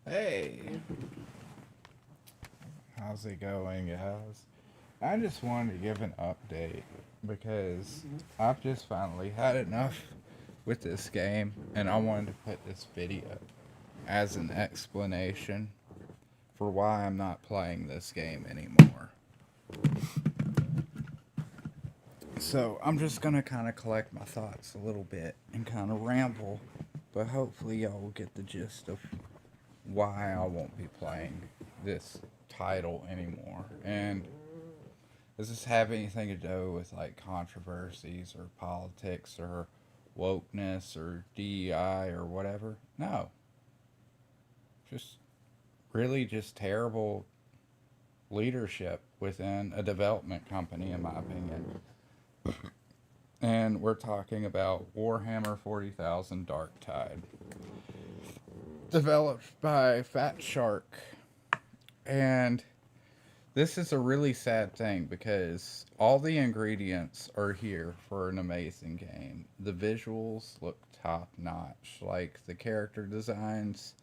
Hey, how's it going, guys? I just wanted to give an update because I've just finally had enough with this game and I wanted to put this video as an explanation for why I'm not playing this game anymore. So I'm just gonna kind of collect my thoughts a little bit and kind of ramble, but hopefully y'all will get the gist of why I won't be playing this title anymore. And does this have anything to do with like controversies or politics or wokeness or DEI or whatever? No. Just really just terrible leadership within a development company, in my opinion. And we're talking about Warhammer 40,000 Darktide, developed by Fat Shark. And this is a really sad thing because all the ingredients are here for an amazing game. The visuals look top notch, like the character designs,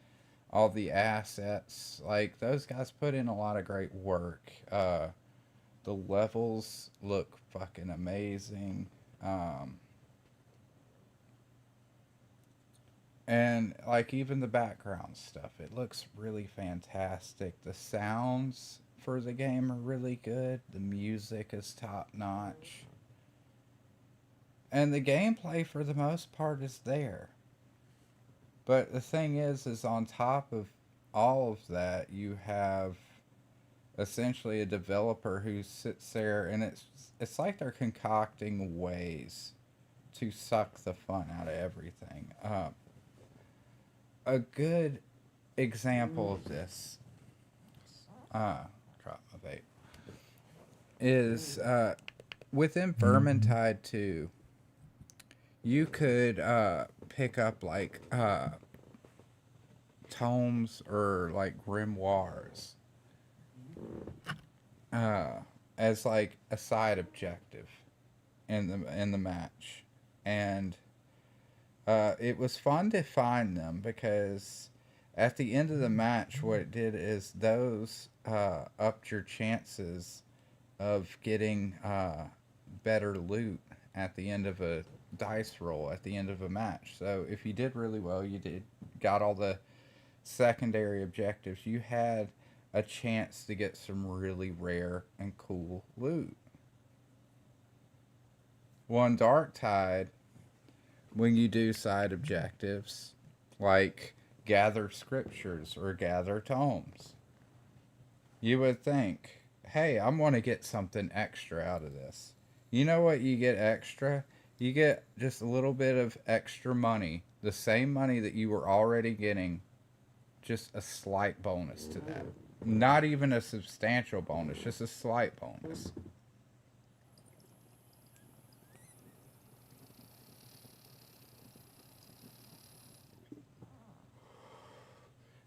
all the assets. Like those guys put in a lot of great work. The levels look fucking amazing. Um, and like even the background stuff, it looks really fantastic. The sounds for the game are really good. The music is top notch. And the gameplay for the most part is there. But the thing is on top of all of that, you have essentially a developer who sits there and it's like they're concocting ways to suck the fun out of everything. A good example of this, drop my vape, is within Vermintide 2, you could pick up like tomes or like grimoires uh, as like a side objective in the match, and it was fun to find them because at the end of the match, what it did is those upped your chances of getting better loot at the end of a dice roll at the end of a match. So if you did really well, you got all the secondary objectives. You had a chance to get some really rare and cool loot. Well, in Darktide, when you do side objectives like gather scriptures or gather tomes, you would think, hey, I want to get something extra out of this. You know what you get extra? You get just a little bit of extra money, the same money that you were already getting, just a slight bonus to that. Not even a substantial bonus, just a slight bonus.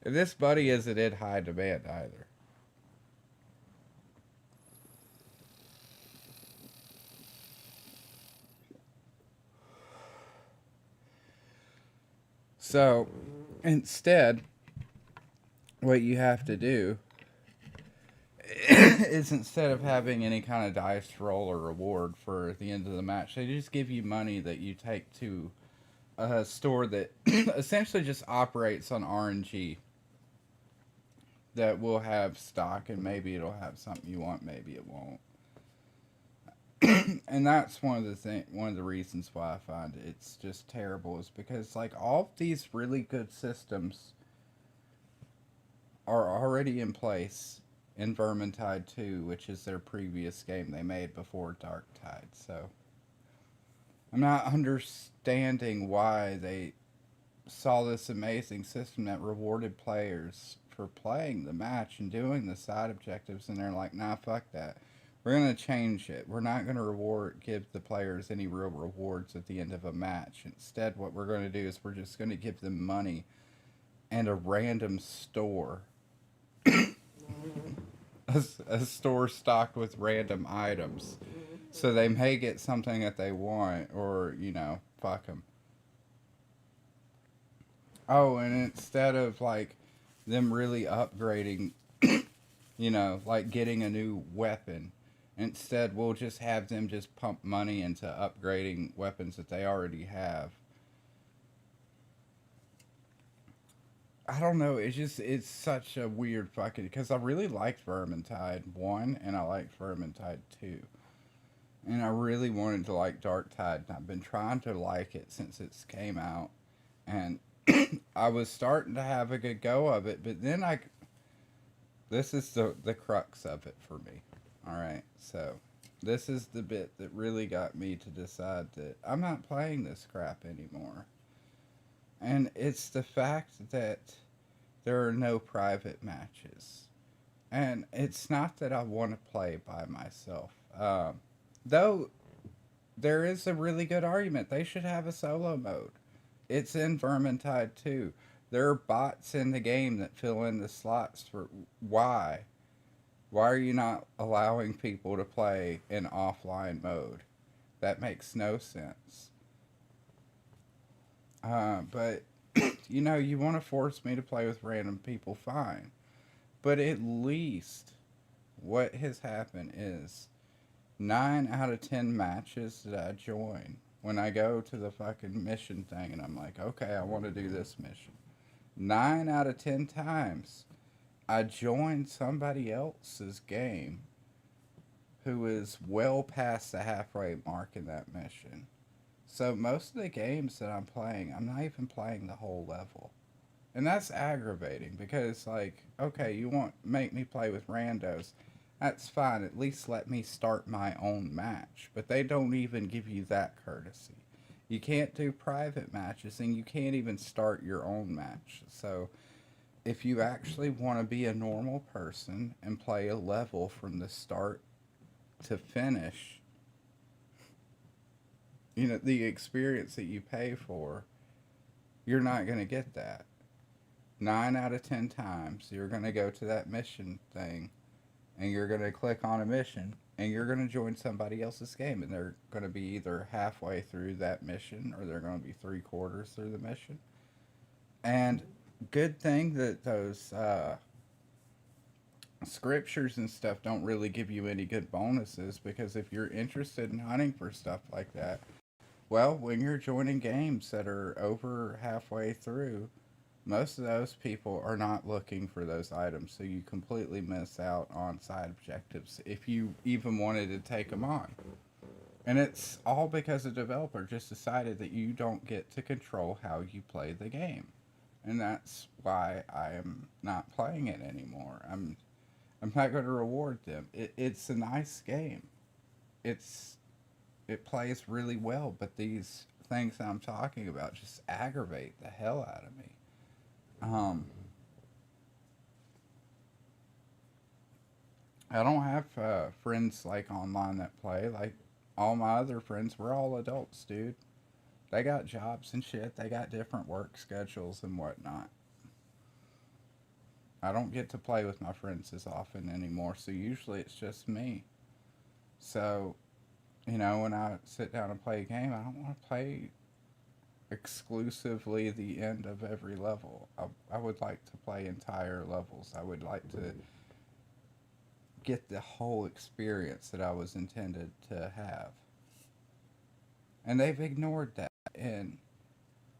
This buddy isn't in high demand either. So instead, what you have to do is instead of having any kind of dice roll or reward for the end of the match, they just give you money that you take to a store that essentially just operates on RNG, that will have stock and maybe it'll have something you want, maybe it won't. And that's one of the reasons why I find it's just terrible is because like all these really good systems are already in place in Vermintide 2, which is their previous game they made before Darktide. So I'm not understanding why they saw this amazing system that rewarded players for playing the match and doing the side objectives, and they're like, nah, fuck that. We're gonna change it. We're not gonna give the players any real rewards at the end of a match. Instead, what we're gonna do is we're just gonna give them money and a random store, a store stocked with random items, so they may get something that they want, or fuck them. Oh, and instead of like them really upgrading, like getting a new weapon. Instead, we'll just have them just pump money into upgrading weapons that they already have. I don't know. It's such a weird fucking because I really liked Vermintide 1 and I liked Vermintide 2. And I really wanted to like Darktide, and I've been trying to like it since it came out. And I was starting to have a good go of it, but then this is the crux of it for me. All right, so this is the bit that really got me to decide that I'm not playing this crap anymore. And it's the fact that there are no private matches. And it's not that I want to play by myself. Though there is a really good argument. They should have a solo mode. It's in Vermintide too. There are bots in the game that fill in the slots for why. Why are you not allowing people to play in offline mode? That makes no sense. But you want to force me to play with random people, fine. But at least what has happened is 9 out of 10 matches that I join, when I go to the fucking mission thing and I'm like, okay, I want to do this mission. 9 out of 10 times, I join somebody else's game who is well past the halfway mark in that mission. So most of the games that I'm playing, I'm not even playing the whole level. And that's aggravating because, like, okay, you want make me play with randos. That's fine. At least let me start my own match. But they don't even give you that courtesy. You can't do private matches and you can't even start your own match. So, if you actually want to be a normal person and play a level from the start to finish, the experience that you pay for, you're not going to get that. 9 out of 10 times, you're going to go to that mission thing and you're going to click on a mission and you're going to join somebody else's game and they're going to be either halfway through that mission or they're going to be 3 quarters through the mission. And good thing that those scriptures and stuff don't really give you any good bonuses, because if you're interested in hunting for stuff like that, well, when you're joining games that are over halfway through, most of those people are not looking for those items, so you completely miss out on side objectives if you even wanted to take them on. And it's all because the developer just decided that you don't get to control how you play the game. And that's why I am not playing it anymore. I'm not going to reward them. It's a nice game. It's it plays really well, but these things that I'm talking about just aggravate the hell out of me. Um, I don't have friends like online that play. Like all my other friends, we're all adults, dude. They got jobs and shit. They got different work schedules and whatnot. I don't get to play with my friends as often anymore, so usually it's just me. So, when I sit down and play a game, I don't want to play exclusively the end of every level. I would like to play entire levels. I would like to get the whole experience that I was intended to have. And they've ignored that. And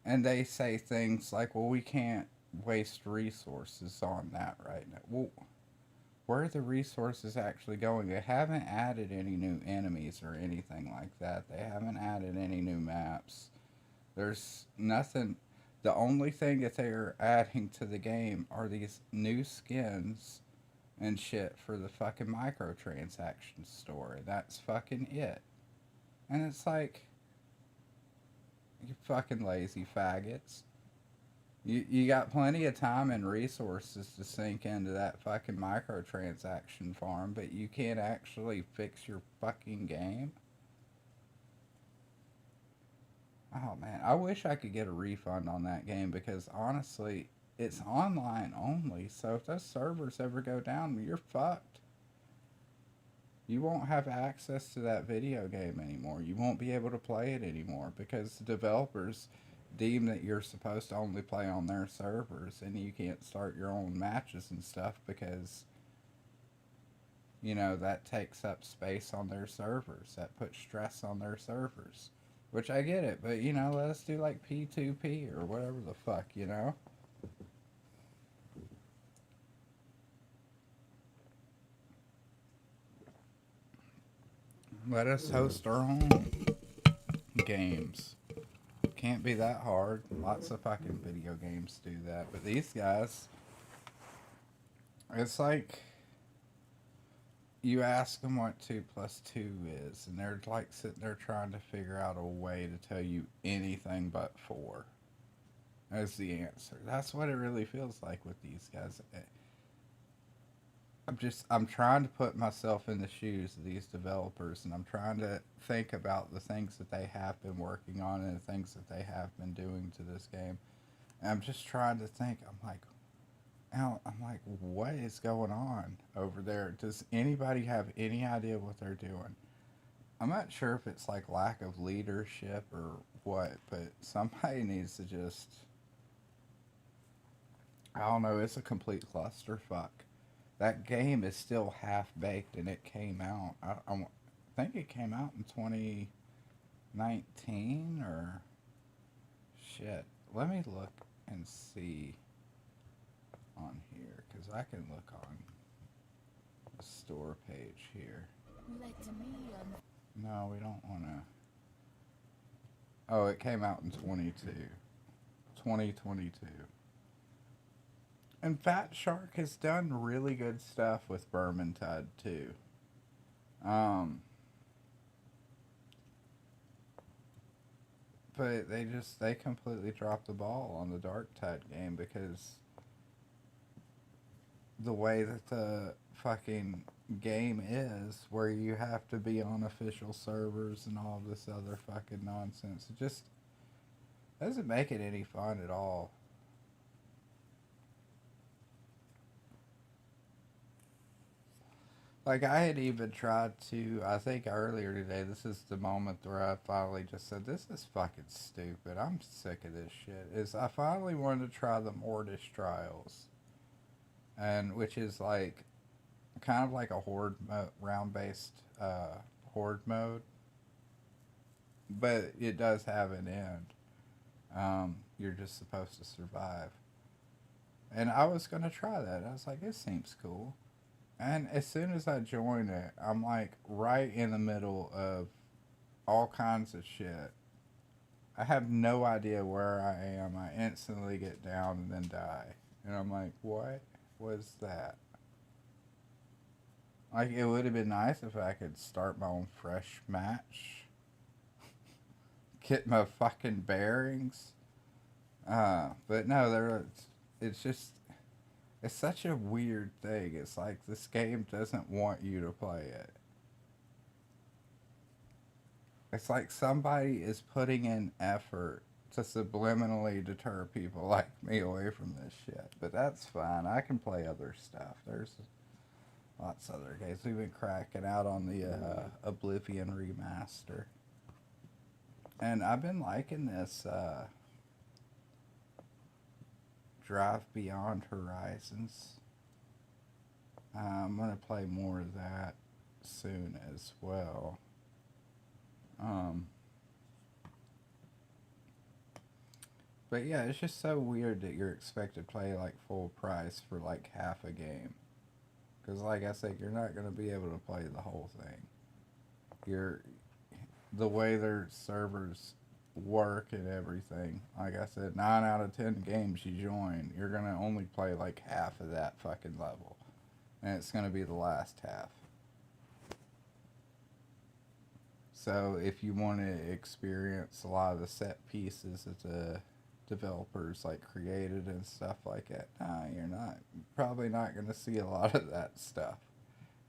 they say things like, well, we can't waste resources on that right now. Well, where are the resources actually going? They haven't added any new enemies or anything like that. They haven't added any new maps. There's nothing. The only thing that they're adding to the game are these new skins and shit for the fucking microtransaction store. That's fucking it. And it's like, you fucking lazy faggots. You got plenty of time and resources to sink into that fucking microtransaction farm, but you can't actually fix your fucking game? Oh man, I wish I could get a refund on that game because honestly, it's online only, so if those servers ever go down, you're fucked. You won't have access to that video game anymore. You won't be able to play it anymore because the developers deem that you're supposed to only play on their servers and you can't start your own matches and stuff because, you know, that takes up space on their servers. That puts stress on their servers. Which I get it, but you know, let us do like P2P or whatever the fuck, you know? Let us host our own games. Can't be that hard. Lots of fucking video games do that. But these guys, it's like you ask them what 2 plus 2 is, and they're like sitting there trying to figure out a way to tell you anything but 4 as the answer. That's what it really feels like with these guys. I'm trying to put myself in the shoes of these developers, and I'm trying to think about the things that they have been working on and the things that they have been doing to this game. And I'm just trying to think. I'm like, what is going on over there? Does anybody have any idea what they're doing? I'm not sure if it's like lack of leadership or what, but somebody needs to just, I don't know, it's a complete clusterfuck. That game is still half baked and it came out. I think it came out in 2019 or shit. Let me look and see on here because I can look on the store page here. No, we don't want to. Oh, it came out in 2022. And Fat Shark has done really good stuff with Vermintide too. Um, but they completely dropped the ball on the Darktide game because the way that the fucking game is, where you have to be on official servers and all this other fucking nonsense, it just doesn't make it any fun at all. Like, I had even tried to, I think earlier today, this is the moment where I finally just said, this is fucking stupid. I'm sick of this shit. Is I finally wanted to try the Mortis trials. And which is like, kind of like a round based horde mode. But it does have an end. You're just supposed to survive. And I was going to try that. I was like, this seems cool. And as soon as I join it, I'm like right in the middle of all kinds of shit. I have no idea where I am. I instantly get down and then die. And I'm like, what was that? Like, it would have been nice if I could start my own fresh match, get my fucking bearings. But no, it's just, it's such a weird thing. It's like this game doesn't want you to play it. It's like somebody is putting in effort to subliminally deter people like me away from this shit. But that's fine. I can play other stuff. There's lots of other games. We've been cracking out on the Oblivion remaster. And I've been liking this Drive Beyond Horizons. I'm going to play more of that soon as well. Um, but yeah, it's just so weird that you're expected to play like full price for like half a game. Because like I said, you're not going to be able to play the whole thing. The way their servers work and everything. Like I said, 9 out of 10 games you join, you're going to only play like half of that fucking level. And it's going to be the last half. So if you want to experience a lot of the set pieces that the developers like created and stuff like that, nah, you're probably not going to see a lot of that stuff.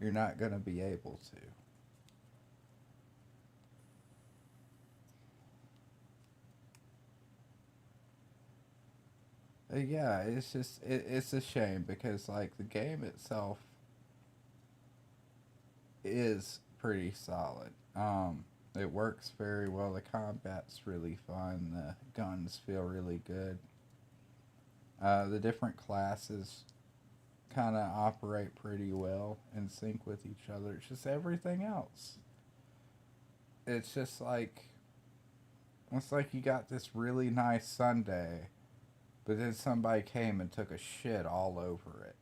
You're not going to be able to. Yeah, it's just it's a shame because like the game itself is pretty solid. It works very well. The combat's really fun. The guns feel really good. The different classes kind of operate pretty well in sync with each other. It's just everything else. It's just like it's like you got this really nice Sunday, but then somebody came and took a shit all over it.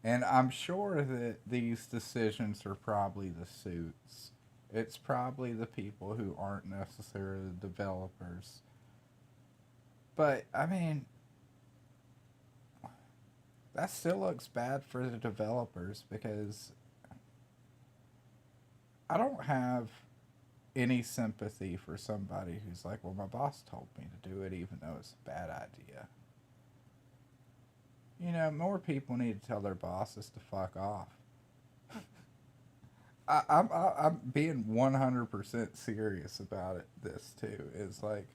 And I'm sure that these decisions are probably the suits. It's probably the people who aren't necessarily the developers. But I mean, that still looks bad for the developers because I don't have any sympathy for somebody who's like, well, my boss told me to do it even though it's a bad idea. You know, more people need to tell their bosses to fuck off. I'm being 100% serious about it. This too is like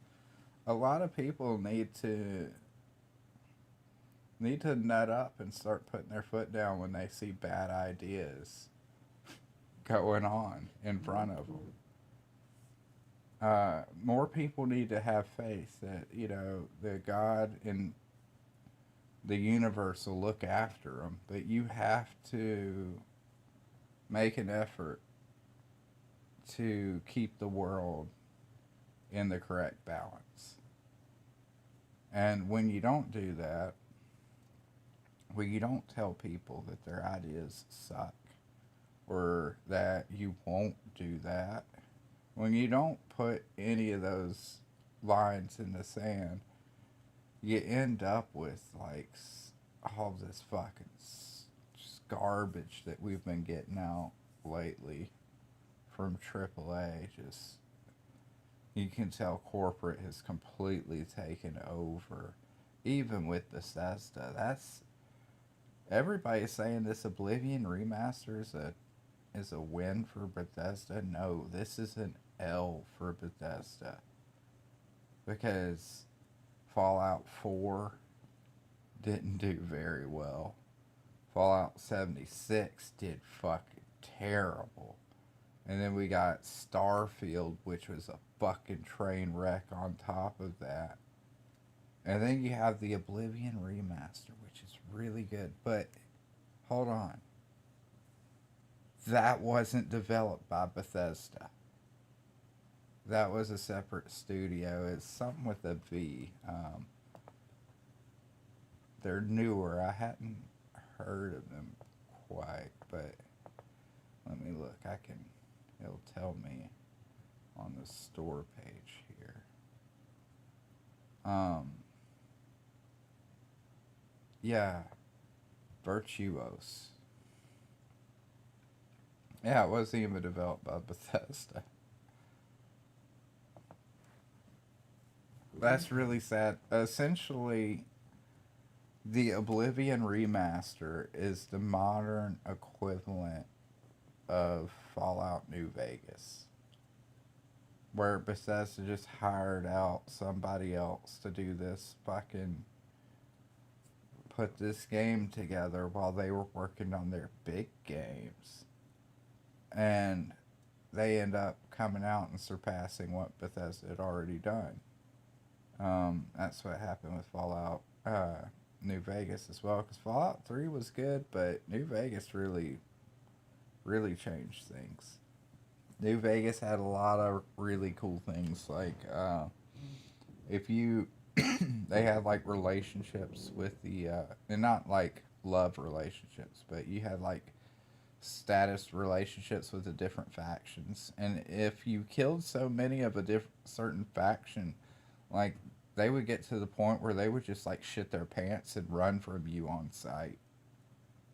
a lot of people need to nut up and start putting their foot down when they see bad ideas going on in front of them. More people need to have faith that the God in the universe will look after them, but you have to make an effort to keep the world in the correct balance. And when you don't do that, when you don't tell people that their ideas suck or that you won't do that, when you don't put any of those lines in the sand, you end up with like all this fucking just garbage that we've been getting out lately from AAA. Just you can tell corporate has completely taken over. Even with Bethesda, that's everybody's saying this Oblivion remaster is a win for Bethesda. No, this is an L for Bethesda because Fallout 4 didn't do very well. Fallout 76 did fucking terrible. And then we got Starfield, which was a fucking train wreck on top of that. And then you have the Oblivion remaster, which is really good. But hold on. That wasn't developed by Bethesda. That was a separate studio. It's something with a V. They're newer. I hadn't heard of them quite, but let me look. It'll tell me on the store page here. Yeah, Virtuos. Yeah, it wasn't even developed by Bethesda. That's really sad. Essentially, the Oblivion remaster is the modern equivalent of Fallout New Vegas, where Bethesda just hired out somebody else to do this fucking put this game together while they were working on their big games. And they end up coming out and surpassing what Bethesda had already done. That's what happened with Fallout New Vegas as well, because Fallout 3 was good, but New Vegas really, really changed things. New Vegas had a lot of really cool things, like if you, they had like relationships with and not like love relationships, but you had like status relationships with the different factions, and if you killed so many of a certain faction, like they would get to the point where they would just like shit their pants and run from you on sight.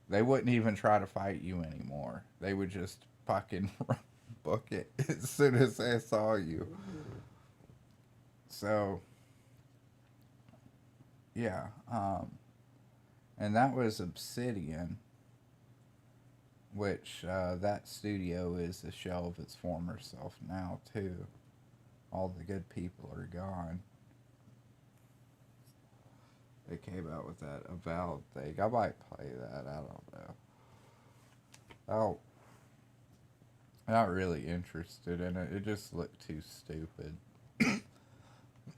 They wouldn't even try to fight you anymore. They would just fucking book it as soon as they saw you. So yeah, and that was Obsidian, which that studio is a shell of its former self now too. All the good people are gone. They came out with that Avowed thing. I might play that. I don't know. Oh, Not really interested in it. It just looked too stupid.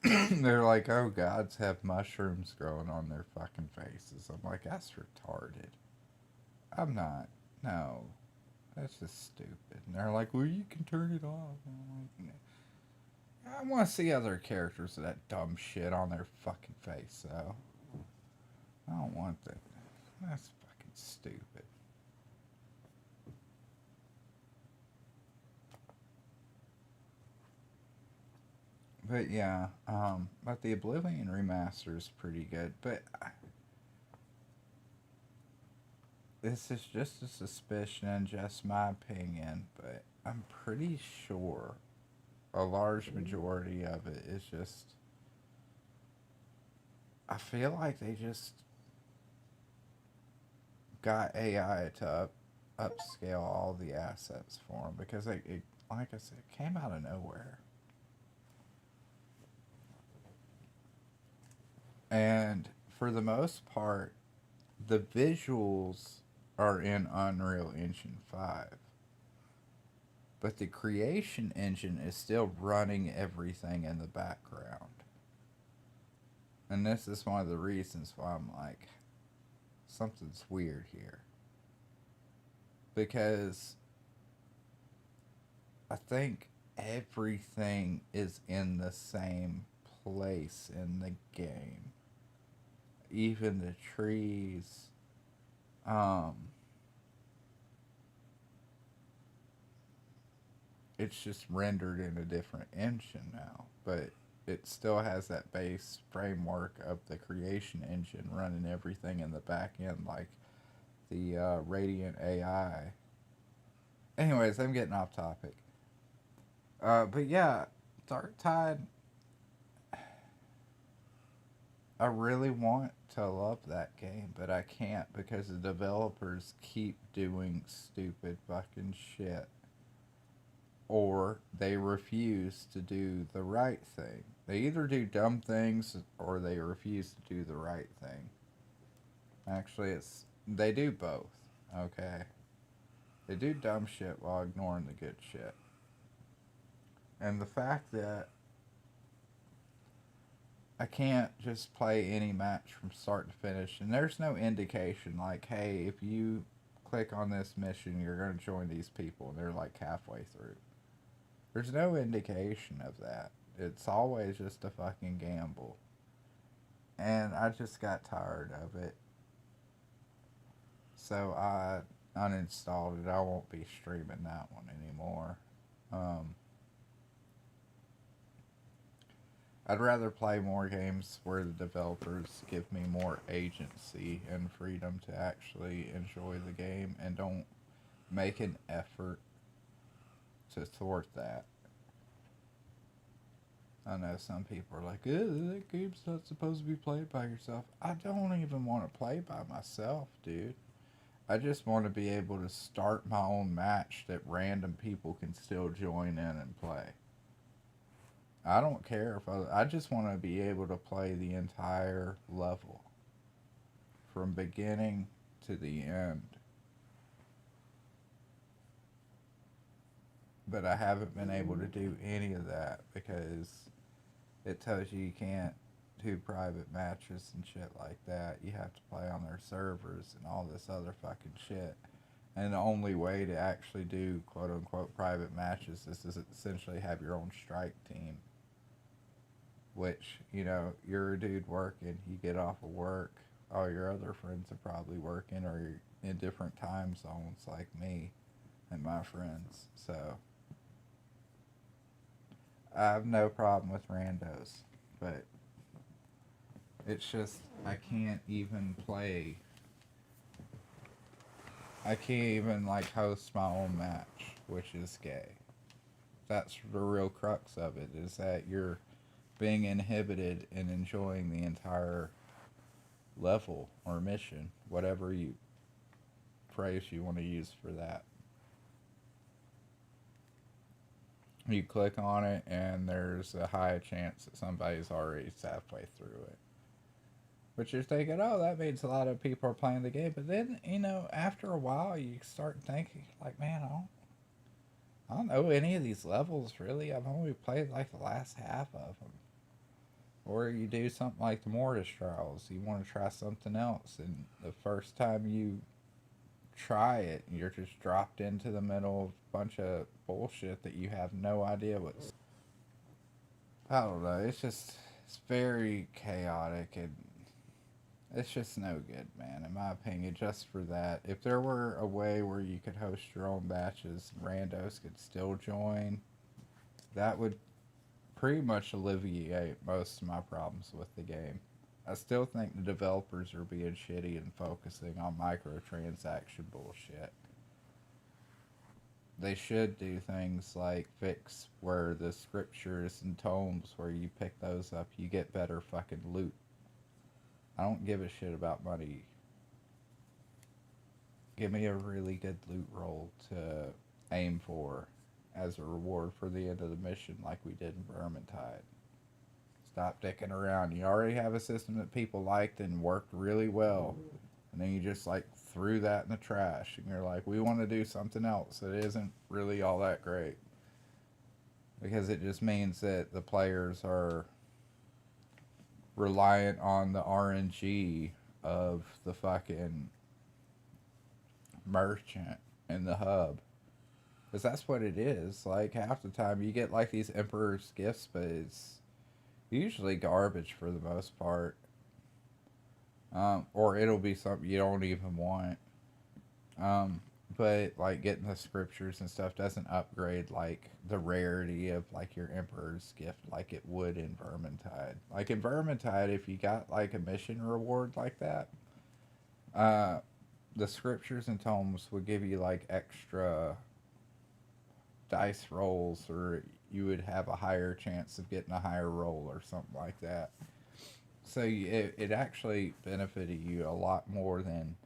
They're like, oh, gods have mushrooms growing on their fucking faces. I'm like, that's retarded. I'm not. No. That's just stupid. And they're like, well, you can turn it off. I'm like, I want to see other characters with that dumb shit on their fucking face, so. I don't want that. That's fucking stupid. But yeah, but the Oblivion remaster is pretty good. But this is just a suspicion and just my opinion. But I'm pretty sure a large majority of it is just. I feel like they just got AI to upscale all the assets for them because it, like I said, it came out of nowhere. And for the most part, the visuals are in Unreal Engine 5. But the creation engine is still running everything in the background. And this is one of the reasons why I'm like, something's weird here. Because I think everything is in the same place in the game. Even the trees. Um, it's just rendered in a different engine now, but it still has that base framework of the creation engine running everything in the back end, like the Radiant AI. Anyways, I'm getting off topic. But yeah, Darktide, I really want to love that game, but I can't because the developers keep doing stupid fucking shit. Or they refuse to do the right thing. They either do dumb things or they refuse to do the right thing. Actually, it's they do both. Okay, they do dumb shit while ignoring the good shit. And the fact that I can't just play any match from start to finish, and there's no indication like, hey, if you click on this mission, you're going to join these people, and they're like halfway through. There's no indication of that. It's always just a fucking gamble. And I just got tired of it. So I uninstalled it. I won't be streaming that one anymore. Um, I'd rather play more games where the developers give me more agency and freedom to actually enjoy the game and don't make an effort to thwart that. I know some people are like, that game's not supposed to be played by yourself. I don't even want to play by myself, dude. I just want to be able to start my own match that random people can still join in and play. I don't care if I just want to be able to play the entire level from beginning to the end. But I haven't been able to do any of that because it tells you can't do private matches and shit like that. You have to play on their servers and all this other fucking shit. And the only way to actually do quote unquote private matches is to essentially have your own strike team. Which, you know, you're a dude working, you get off of work, all your other friends are probably working or you're in different time zones like me and my friends. So I have no problem with randos, but it's just I can't even play. I can't even like host my own match, which is gay. That's the real crux of it is that you're being inhibited in enjoying the entire level or mission, whatever you phrase you want to use for that. You click on it, and there's a high chance that somebody's already halfway through it. But you're thinking, oh, that means a lot of people are playing the game. But then, you know, after a while, you start thinking, like, man, I don't know any of these levels really. I've only played like the last half of them. Or you do something like the Mortis Trials. You want to try something else, and the first time you try it, you're just dropped into the middle of a bunch of bullshit that you have no idea what's. I don't know. It's very chaotic, and it's just no good, man. In my opinion, just for that, if there were a way where you could host your own matches and randos could still join, that would pretty much alleviate most of my problems with the game. I still think the developers are being shitty and focusing on microtransaction bullshit. They should do things like fix where the scriptures and tomes where you pick those up, you get better fucking loot. I don't give a shit about money. Give me a really good loot roll to aim for as a reward for the end of the mission like we did in Vermintide. Stop dicking around. You already have a system that people liked and worked really well. And then you just like threw that in the trash and you're like, we want to do something else that isn't really all that great. Because it just means that the players are reliant on the RNG of the fucking merchant in the hub. Because that's what it is. Like, half the time you get like these Emperor's Gifts, but it's usually garbage for the most part. Or it'll be something you don't even want. But like getting the scriptures and stuff doesn't upgrade like the rarity of like your Emperor's Gift like it would in Vermintide. Like in Vermintide, if you got like a mission reward like that, the scriptures and tomes would give you like extra dice rolls, or you would have a higher chance of getting a higher roll or something like that. So it actually benefited you a lot more than,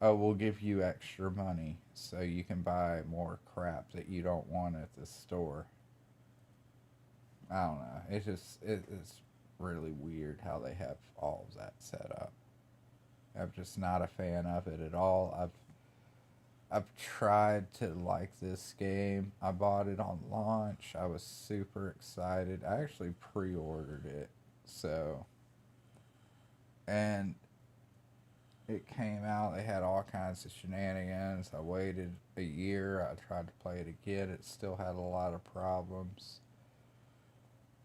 oh, we'll give you extra money so you can buy more crap that you don't want at the store. I don't know. It's really weird how they have all of that set up. I'm just not a fan of it at all. I've tried to like this game. I bought it on launch. I was super excited. I actually pre-ordered it. So, and it came out. They had all kinds of shenanigans. I waited a year. I tried to play it again. It still had a lot of problems.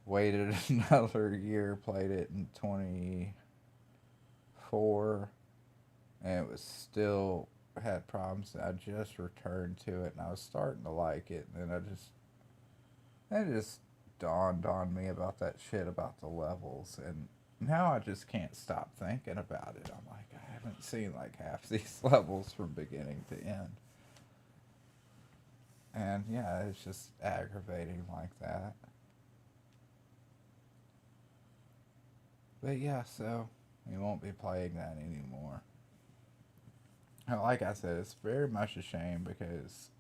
Waited another year. Played it in 24. And it was still had problems. I just returned to it. And I was starting to like it. And then it just dawned on me about that shit about the levels. And now I just can't stop thinking about it. I'm like, I haven't seen like half these levels from beginning to end. And yeah, it's just aggravating like that. But yeah, so we won't be playing that anymore. Like I said, it's very much a shame because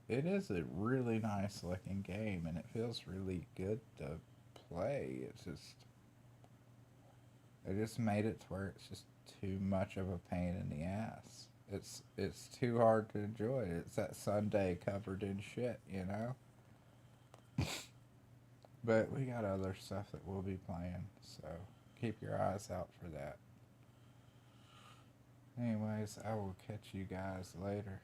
it is a really nice looking game and it feels really good to play. They just made it to where it's just too much of a pain in the ass. It's too hard to enjoy. It's that Sunday covered in shit, you know? But we got other stuff that we'll be playing, so keep your eyes out for that. Anyways, I will catch you guys later.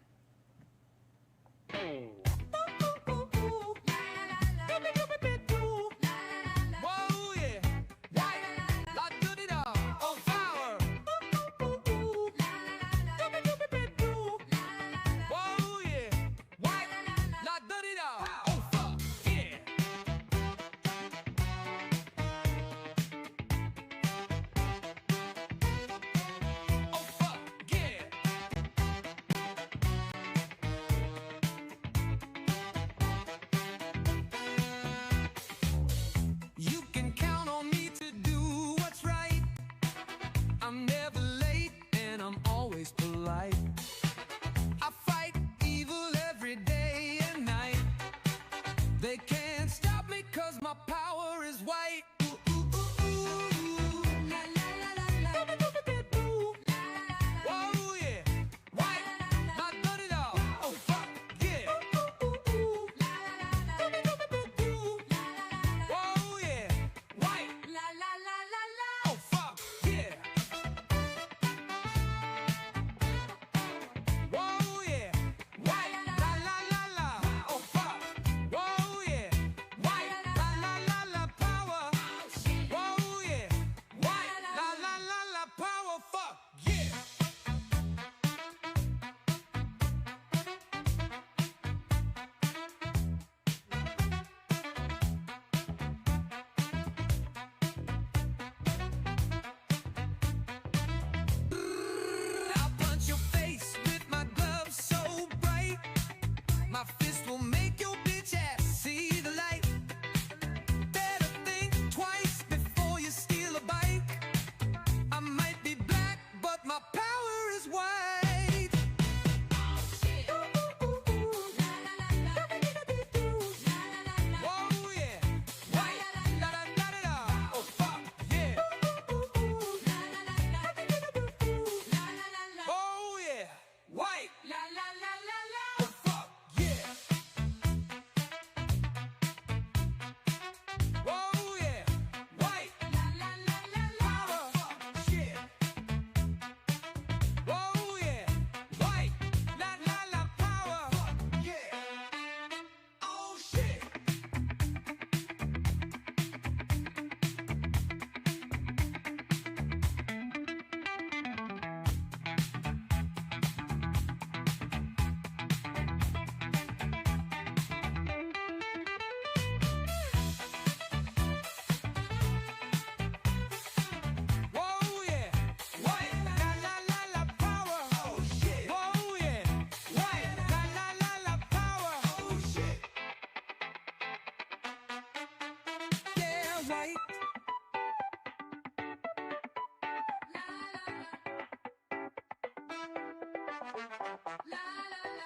La la